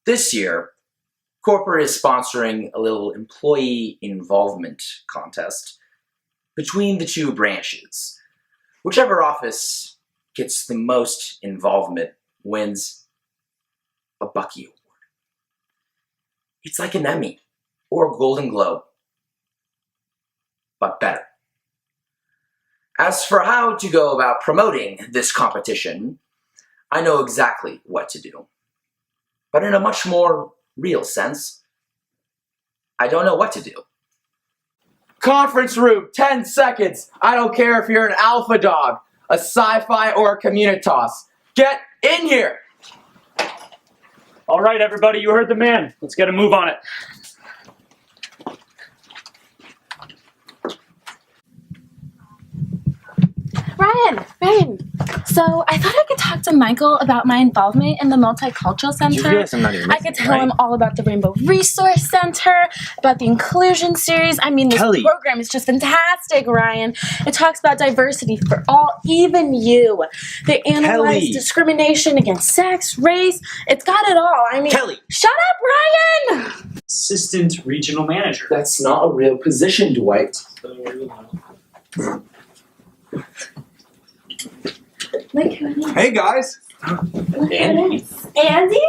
This year, corporate is sponsoring a little employee involvement contest between the two branches. Whichever office gets the most involvement wins a Bucky Award. It's like an Emmy or a Golden Globe, but better. As for how to go about promoting this competition, I know exactly what to do. But in a much more real sense, I don't know what to do. Conference room, 10 seconds. I don't care if you're an alpha dog, a sci-fi, or a communitas. Get in here! All right, everybody, you heard the man. Let's get a move on it. Ryan, so I thought I could talk to Michael about my involvement in the Multicultural Center. You realize I'm not even I could tell him all about the Rainbow Resource Center, about the Inclusion Series. I mean, this program is just fantastic, Ryan. It talks about diversity for all, even you. They analyze discrimination against sex, race. It's got it all. I mean, shut up, Ryan! Assistant Regional Manager. That's not a real position, Dwight. Hey guys! Andy?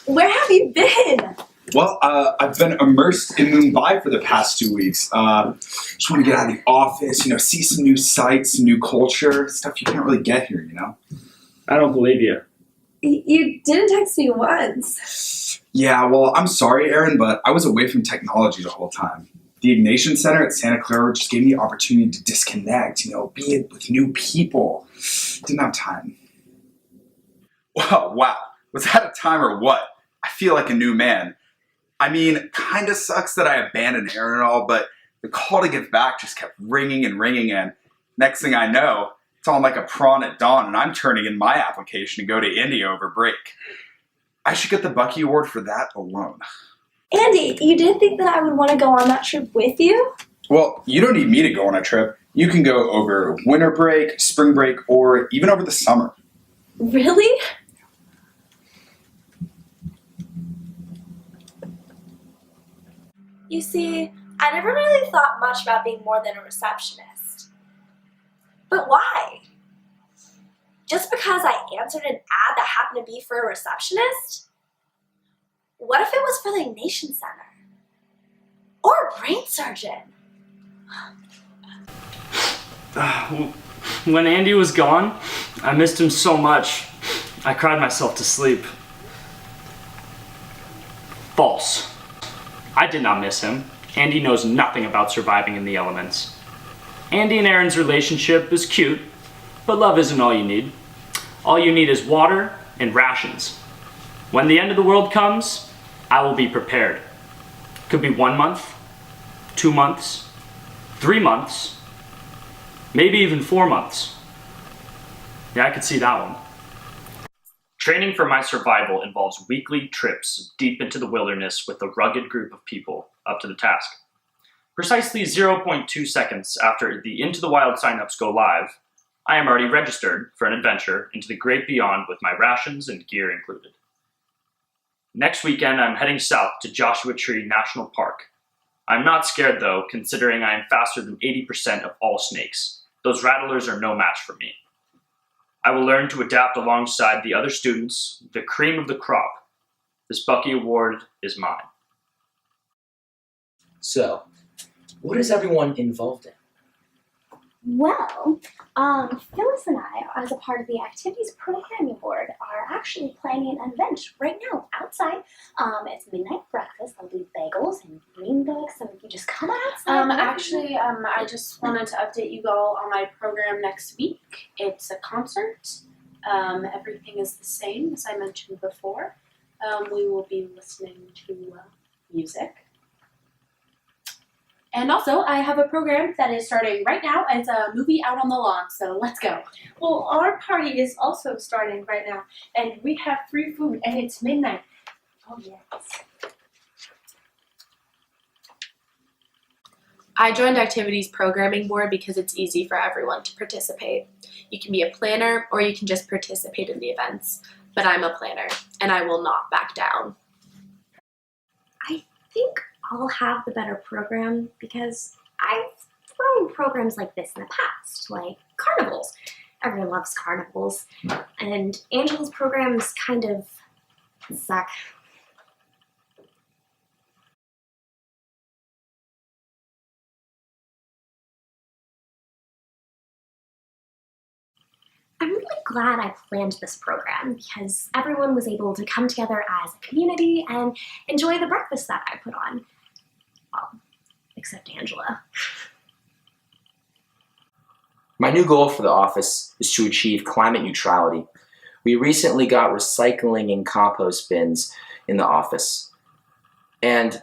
Where have you been? Well, I've been immersed in Mumbai for the past 2 weeks. Just want to get out of the office, see some new sights, some new culture, stuff you can't really get here, I don't believe you. You didn't text me once. Yeah, well, I'm sorry, Aaron, but I was away from technology the whole time. The Ignatian Center at Santa Clara just gave me the opportunity to disconnect, be with new people. Didn't have time. Wow. Was that a time or what? I feel like a new man. I mean, kinda sucks that I abandoned Aaron and all, but the call to give back just kept ringing, and next thing I know, it's on like a prawn at dawn, and I'm turning in my application to go to India over break. I should get the Bucky Award for that alone. Andy, you didn't think that I would want to go on that trip with you? Well, you don't need me to go on a trip. You can go over winter break, spring break, or even over the summer. Really? You see, I never really thought much about being more than a receptionist. But why? Just because I answered an ad that happened to be for a receptionist? What if it was for the Ignatian Center? Or a brain surgeon? When Andy was gone, I missed him so much, I cried myself to sleep. False. I did not miss him. Andy knows nothing about surviving in the elements. Andy and Aaron's relationship is cute, but love isn't all you need. All you need is water and rations. When the end of the world comes, I will be prepared. Could be 1 month, 2 months, 3 months, maybe even 4 months. Yeah, I could see that one. Training for my survival involves weekly trips deep into the wilderness with a rugged group of people up to the task. Precisely 0.2 seconds after the Into the Wild signups go live, I am already registered for an adventure into the great beyond with my rations and gear included. Next weekend, I'm heading south to Joshua Tree National Park. I'm not scared though, considering I am faster than 80% of all snakes. Those rattlers are no match for me. I will learn to adapt alongside the other students, the cream of the crop. This Bucky Award is mine. So, what is everyone involved in? Well, Phyllis and I, as a part of the Activities Programming Board, are actually planning an event right now outside. It's midnight breakfast. There'll be bagels and green books, and if you just come outside. I just wanted to update you all on my program next week. It's a concert. Everything is the same as I mentioned before. We will be listening to music. And also, I have a program that is starting right now. It's a movie out on the lawn, so let's go. Well, our party is also starting right now, and we have free food, and it's midnight. Oh, yes. I joined Activities Programming Board because it's easy for everyone to participate. You can be a planner or you can just participate in the events. but I'm a planner, and I will not back down. I think I'll have the better program because I've thrown programs like this in the past, like carnivals. Everyone loves carnivals. And Angela's programs kind of suck. I'm really glad I planned this program because everyone was able to come together as a community and enjoy the breakfast that I put on. Well, except Angela. My new goal for the office is to achieve climate neutrality. We recently got recycling and compost bins in the office, and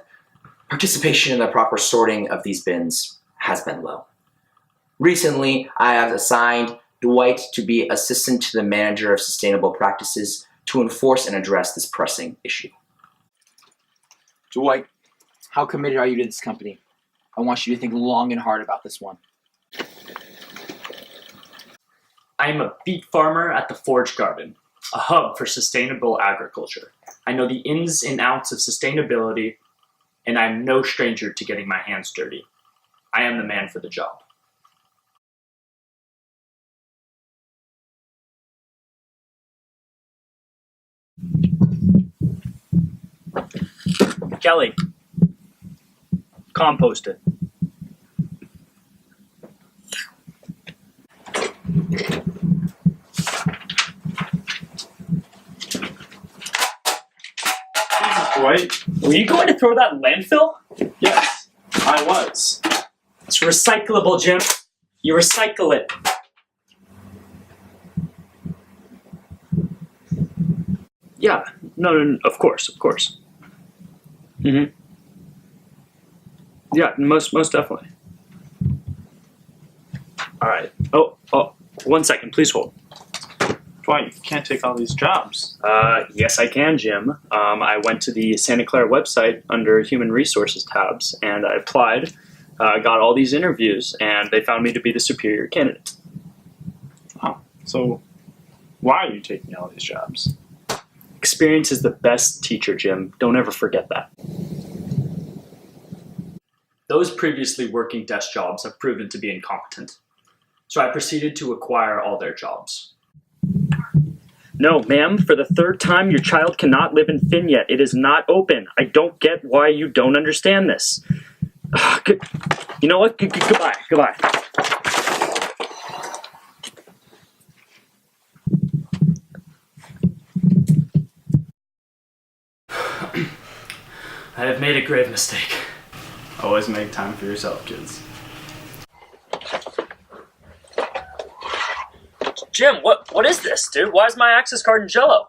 participation in the proper sorting of these bins has been low. Recently, I have assigned Dwight to be assistant to the manager of sustainable practices to enforce and address this pressing issue. Dwight, how committed are you to this company? I want you to think long and hard about this one. I am a beet farmer at the Forge Garden, a hub for sustainable agriculture. I know the ins and outs of sustainability, and I'm no stranger to getting my hands dirty. I am the man for the job. Kelly, compost it. Dwight? Were you going to throw that in landfill? Yes, I was. It's recyclable, Jim. You recycle it. Yeah, no, of course. Mm-hmm. Yeah, most definitely. All right. Oh, 1 second, please hold. Dwight, you can't take all these jobs. Yes, I can, Jim. I went to the Santa Clara website under Human Resources tabs, and I applied, got all these interviews, and they found me to be the superior candidate. Oh, so why are you taking all these jobs? Experience is the best teacher, Jim. Don't ever forget that. Those previously working desk jobs have proven to be incompetent, so I proceeded to acquire all their jobs. No, ma'am, for the third time, your child cannot live in Finn yet. It is not open. I don't get why you don't understand this. You know what? Goodbye. I have made a grave mistake. Always make time for yourself, kids. Jim, what is this, dude? Why is my access card in Jell-O?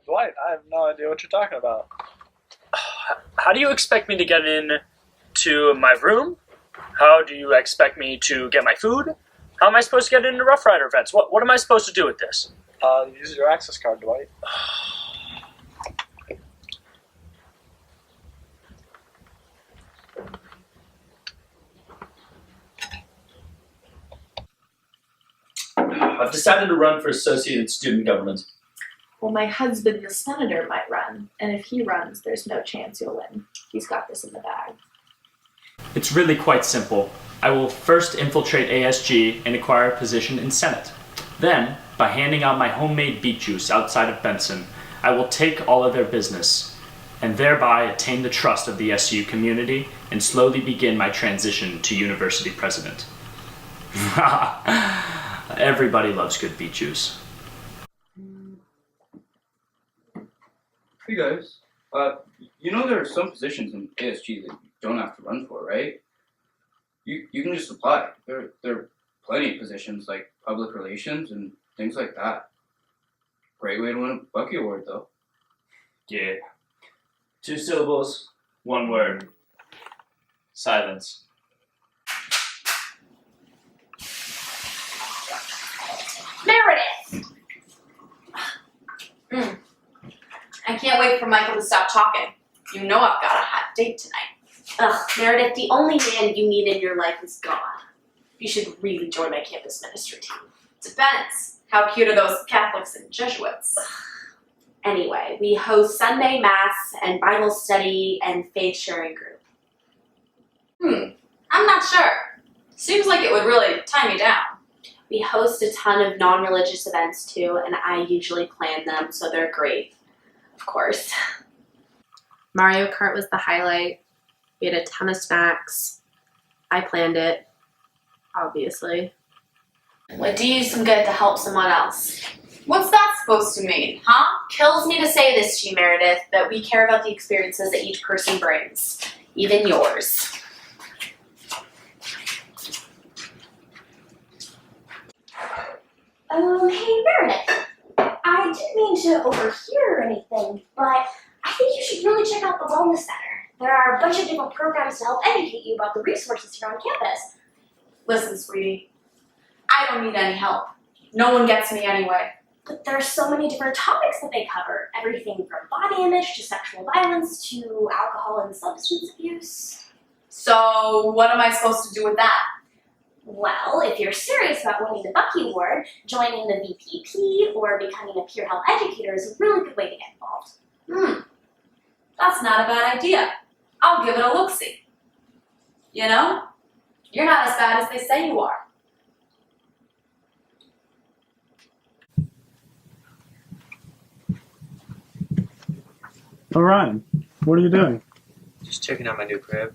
Dwight, I have no idea what you're talking about. How do you expect me to get in to my room? How do you expect me to get my food? How am I supposed to get into Rough Rider events? What am I supposed to do with this? Use your access card, Dwight. I've decided to run for Associated Student Government. Well, my husband, the senator, might run, and if he runs, there's no chance you'll win. He's got this in the bag. It's really quite simple. I will first infiltrate ASG and acquire a position in Senate. Then, by handing out my homemade beet juice outside of Benson, I will take all of their business, and thereby attain the trust of the SCU community and slowly begin my transition to university president. Everybody loves good beet juice. Hey guys, you know there are some positions in ASG that you don't have to run for, right? You can just apply. There are plenty of positions like public relations and things like that. Great way to win a Bucky Award, though. Yeah. 2 syllables, 1 word. Silence. Meredith! I can't wait for Michael to stop talking. You know I've got a hot date tonight. Ugh, Meredith, the only man you need in your life is gone. You should really join my campus ministry team. Depends. How cute are those Catholics and Jesuits? Anyway, we host Sunday Mass and Bible study and faith sharing group. I'm not sure. Seems like it would really tie me down. We host a ton of non-religious events too, and I usually plan them, so they're great, of course. Mario Kart was the highlight. We had a ton of snacks. I planned it, obviously. Would do you some good to help someone else. What's that supposed to mean, huh? Kills me to say this to you, Meredith, but we care about the experiences that each person brings, even yours. Hey Meredith. I didn't mean to overhear or anything, but I think you should really check out the Wellness Center. There are a bunch of different programs to help educate you about the resources here on campus. Listen, sweetie, I don't need any help. No one gets me anyway. But there are so many different topics that they cover. Everything from body image to sexual violence to alcohol and substance abuse. So what am I supposed to do with that? Well, if you're serious about winning the Bucky Award, joining the VPP or becoming a peer health educator is a really good way to get involved. That's not a bad idea. I'll give it a look-see. You know, you're not as bad as they say you are. Oh, Ryan, what are you doing? Just checking out my new crib.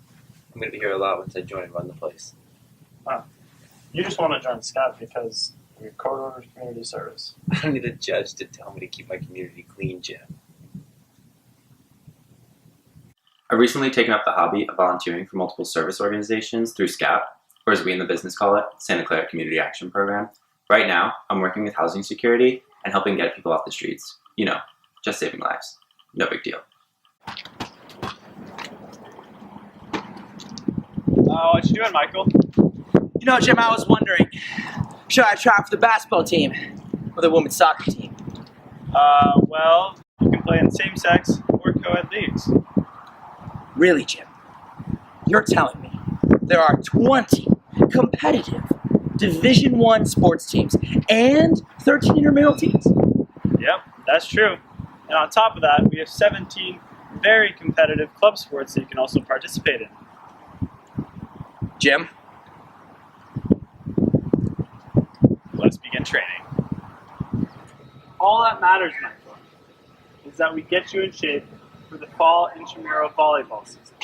I'm gonna be here a lot once I join and run the place. You just want to join Scott because your court orders community service. I don't need a judge to tell me to keep my community clean, Jim. I've recently taken up the hobby of volunteering for multiple service organizations through SCAP, or as we in the business call it, Santa Clara Community Action Program. Right now, I'm working with housing security and helping get people off the streets. You know, just saving lives. No big deal. What you doing, Michael? You know, Jim, I was wondering, should I try for the basketball team or the women's soccer team? Well, you can play in same-sex or co-ed leagues. Really, Jim? You're telling me there are 20 competitive Division I sports teams and 13 intramural teams? Yep, that's true. And on top of that, we have 17 very competitive club sports that you can also participate in. Jim? Let's begin training. All that matters, Michael, is that we get you in shape for the fall intramural volleyball season.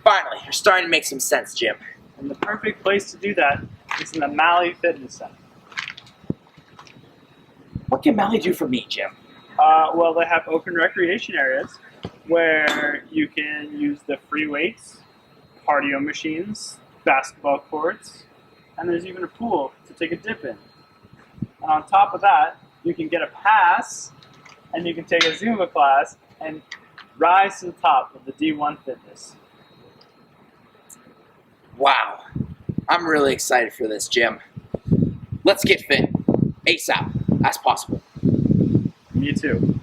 Finally, you're starting to make some sense, Jim. And the perfect place to do that is in the Malley Fitness Center. What can Malley do for me, Jim? Well, they have open recreation areas where you can use the free weights, cardio machines, basketball courts, and there's even a pool to take a dip in. And on top of that, you can get a pass and you can take a Zumba class and rise to the top of the D1 fitness. Wow. I'm really excited for this, Jim. Let's get fit. ASAP, as possible. Me too.